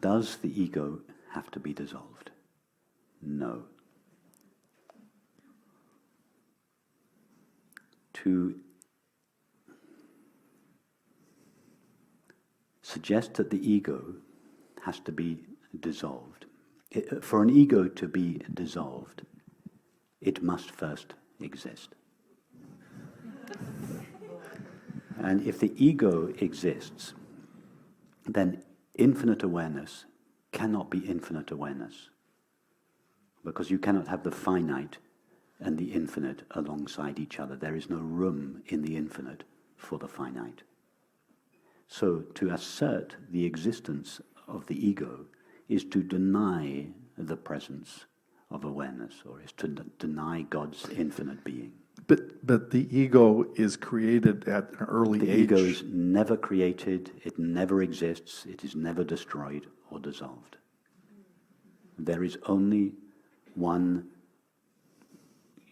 Does the ego have to be dissolved? No. To suggest that the ego has to be dissolved, for an ego to be dissolved, it must first exist. And if the ego exists, then infinite awareness cannot be infinite awareness, because you cannot have the finite and the infinite alongside each other. There is no room in the infinite for the finite. So to assert the existence of the ego is to deny the presence of awareness, or is to deny God's infinite being. But the ego is created at an early age. The ego is never created, it never exists, it is never destroyed or dissolved. There is only one...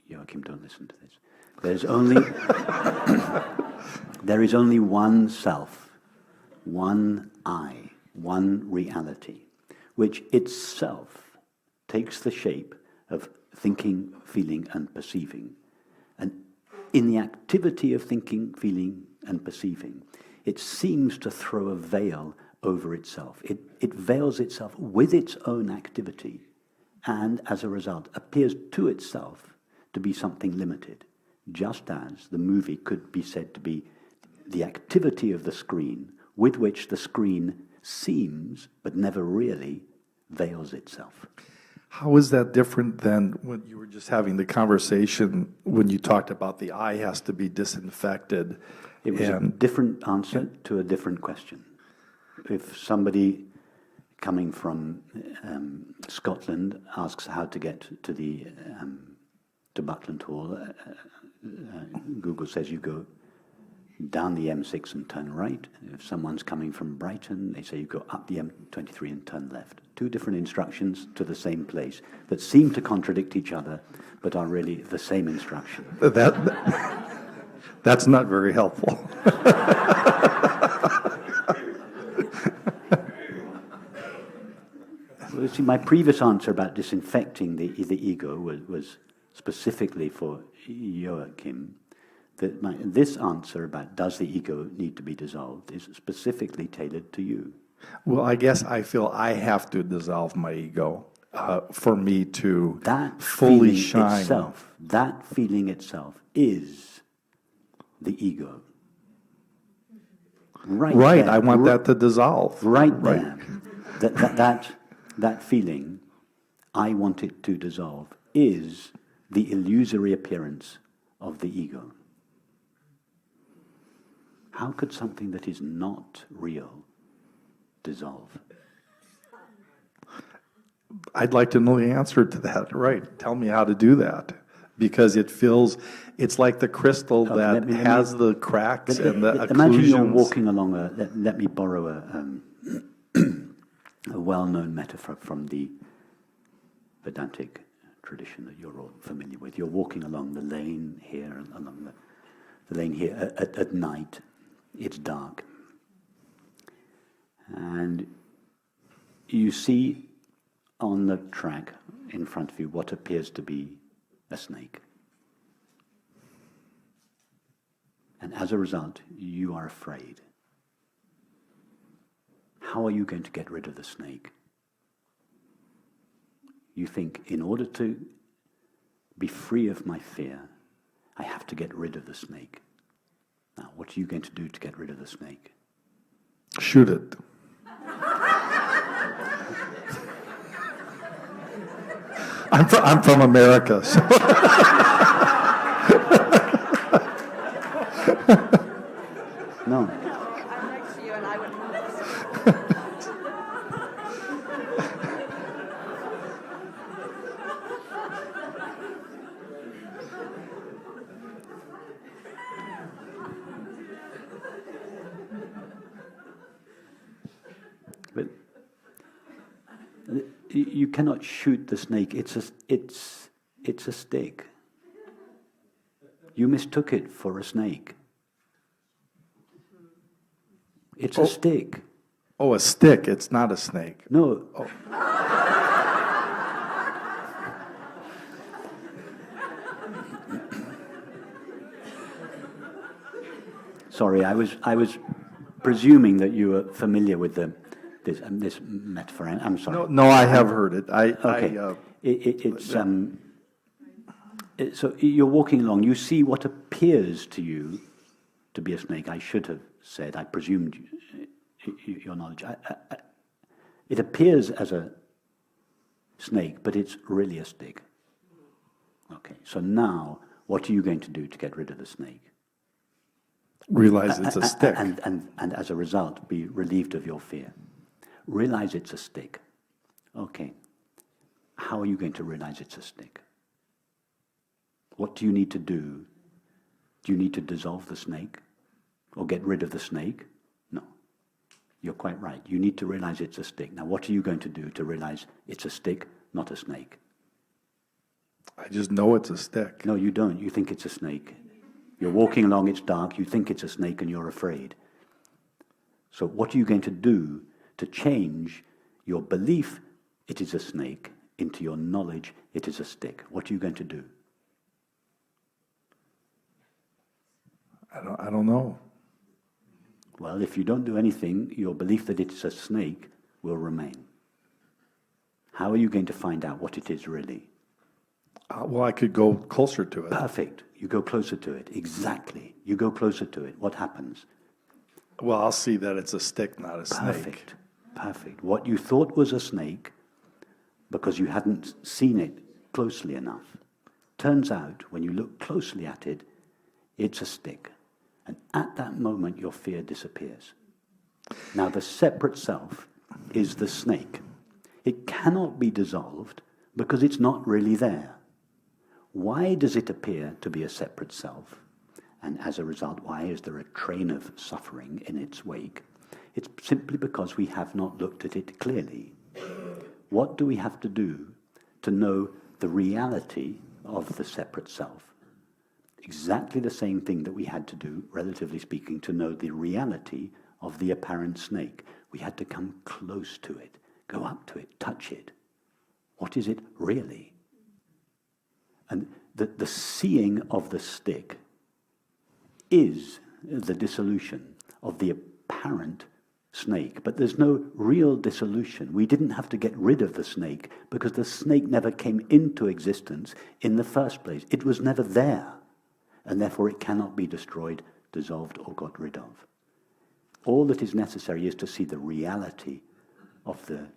Joachim, don't listen to this. There is only one self, one I, one reality, which itself takes the shape of thinking, feeling, and perceiving. And in the activity of thinking, feeling, and perceiving, it seems to throw a veil over itself. It veils itself with its own activity, and as a result appears to itself to be something limited, just as the movie could be said to be the activity of the screen with which the screen seems, but never really, veils itself. How is that different than when you were just having the conversation when you talked about the eye has to be disinfected? It was a different answer to a different question. If somebody coming from Scotland asks how to get to the to Buckland Hall, Google says you go down the M6 and turn right. If someone's coming from Brighton, they say you go up the M23 and turn left. Two different instructions to the same place that seem to contradict each other, but are really the same instruction. That's not very helpful. Well, see, my previous answer about disinfecting the ego was specifically for Joachim. This answer about does the ego need to be dissolved is specifically tailored to you. Well, I guess I feel I have to dissolve my ego for me to fully shine. That feeling itself is the ego. Right. There, I want that to dissolve. Right there. That feeling, I want it to dissolve, is the illusory appearance of the ego. How could something that is not real dissolve? I'd like to know the answer to that. Right. Tell me how to do that. Because it's like the crystal that has the cracks and the occlusions. Imagine you're walking along let me borrow a well-known metaphor from the Vedantic tradition that you're all familiar with. You're walking along the lane here, along the lane here at night. It's dark. And you see on the track in front of you what appears to be a snake. And as a result, you are afraid. How are you going to get rid of the snake? You think, in order to be free of my fear, I have to get rid of the snake. Now, what are you going to do to get rid of the snake? Shoot it. I'm from America, so. No. I'm next to you and I would But you cannot shoot the snake. It's a stick. You mistook it for a snake. It's a stick. Oh, a stick. It's not a snake. No. Oh. Sorry, I was presuming that you were familiar with this metaphor. I'm sorry. No, I have heard it. So you're walking along. You see what appears to you to be a snake. I should have said. I presumed your knowledge. It appears as a snake, but it's really a stick. Okay. So now, what are you going to do to get rid of the snake? Realize it's a stick. And as a result, be relieved of your fear. Realize it's a stick. Okay. How are you going to realize it's a stick? What do you need to do? Do you need to dissolve the snake? Or get rid of the snake? No. You're quite right. You need to realize it's a stick. Now, what are you going to do to realize it's a stick, not a snake? I just know it's a stick. No, you don't. You think it's a snake. You're walking along, it's dark, you think it's a snake and you're afraid. So what are you going to do to change your belief it is a snake into your knowledge it is a stick? What are you going to do? I don't know. Well, if you don't do anything, your belief that it's a snake will remain. How are you going to find out what it is really? Well, I could go closer to it. Perfect. You go closer to it. Exactly. You go closer to it. What happens? Well, I'll see that it's a stick, not a snake. Perfect. Perfect. What you thought was a snake, because you hadn't seen it closely enough, turns out, when you look closely at it, it's a stick. And at that moment, your fear disappears. Now, the separate self is the snake. It cannot be dissolved because it's not really there. Why does it appear to be a separate self? And as a result, why is there a train of suffering in its wake? It's simply because we have not looked at it clearly. What do we have to do to know the reality of the separate self? Exactly the same thing that we had to do, relatively speaking, to know the reality of the apparent snake. We had to come close to it, go up to it, touch it. What is it really? And the seeing of the stick is the dissolution of the apparent snake. But there's no real dissolution. We didn't have to get rid of the snake because the snake never came into existence in the first place. It was never there. And therefore it cannot be destroyed, dissolved, or got rid of. All that is necessary is to see the reality of the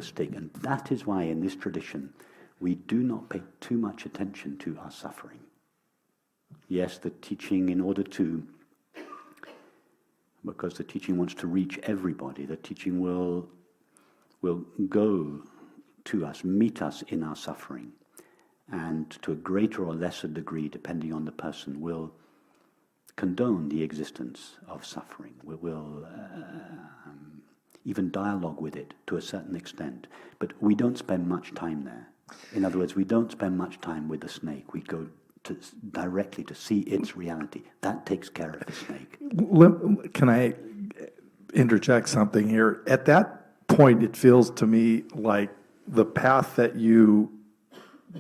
stick. And that is why in this tradition we do not pay too much attention to our suffering. Yes, the teaching, in order to, because the teaching wants to reach everybody, the teaching will go to us, meet us in our suffering, and to a greater or lesser degree, depending on the person, will condone the existence of suffering. Will even dialogue with it to a certain extent. But we don't spend much time there. In other words, we don't spend much time with the snake. We go directly to see its reality. That takes care of the snake. Can I interject something here? At that point, it feels to me like the path that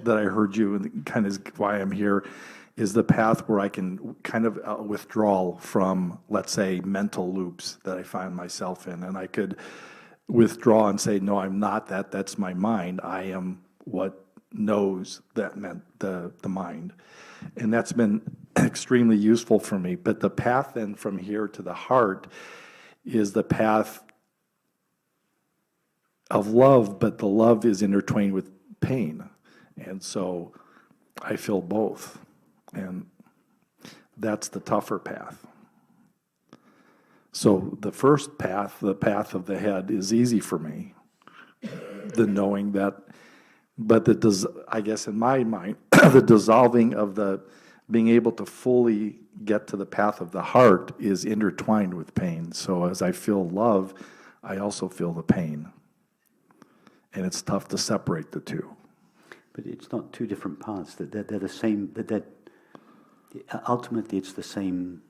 I heard you, and kind of why I'm here, is the path where I can kind of withdraw from, let's say, mental loops that I find myself in. And I could withdraw and say, no, I'm not that. That's my mind. I am what knows that meant the mind. And that's been extremely useful for me. But the path then from here to the heart is the path of love, but the love is intertwined with pain. And so I feel both. And that's the tougher path. So the first path, the path of the head, is easy for me. The knowing that, but I guess in my mind, the dissolving of the being able to fully get to the path of the heart is intertwined with pain. So as I feel love, I also feel the pain. And it's tough to separate the two. But it's not two different paths. They're the same. Ultimately, it's the same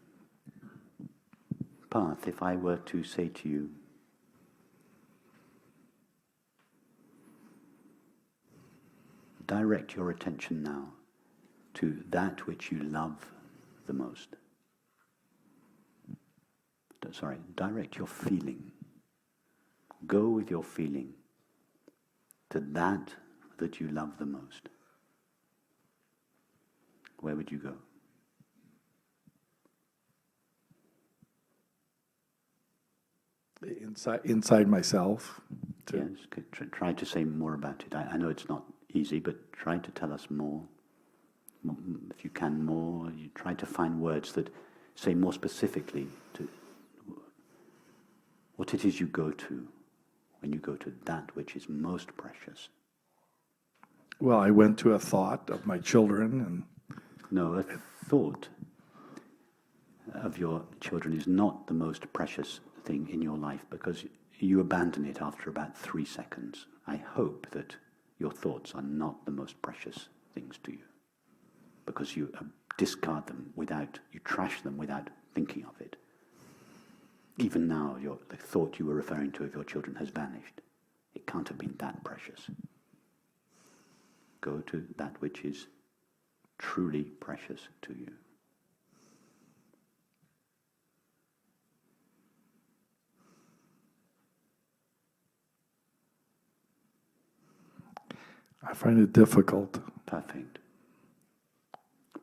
path, if I were to say to you, direct your attention now to that which you love the most. Sorry, direct your feeling. Go with your feeling to that you love the most. Where would you go? Inside myself. Yes, try to say more about it. I know it's not easy, but try to tell us more. If you can more, you try to find words that say more specifically to what it is you go to when you go to that which is most precious. Well, I went to a thought of my children, and No, a thought of your children is not the most precious thing in your life because you abandon it after about 3 seconds. I hope that your thoughts are not the most precious things to you because you discard them you trash them without thinking of it. Even now, the thought you were referring to of your children has vanished. It can't have been that precious. Go to that which is truly precious to you. I find it difficult. Perfect.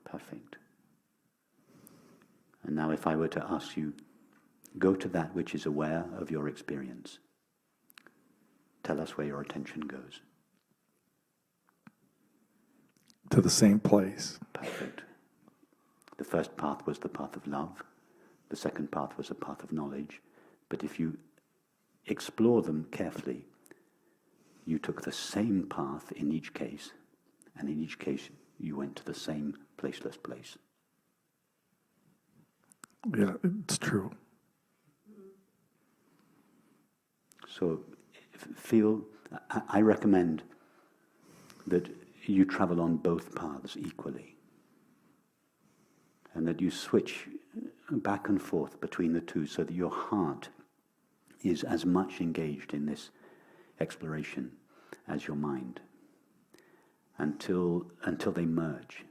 Perfect. And now if I were to ask you, go to that which is aware of your experience. Tell us where your attention goes. To the same place. Perfect. The first path was the path of love. The second path was the path of knowledge. But if you explore them carefully, you took the same path in each case, and in each case you went to the same placeless place. Yeah, it's true. So I recommend that you travel on both paths equally, and that you switch back and forth between the two so that your heart is as much engaged in this exploration as your mind until they merge.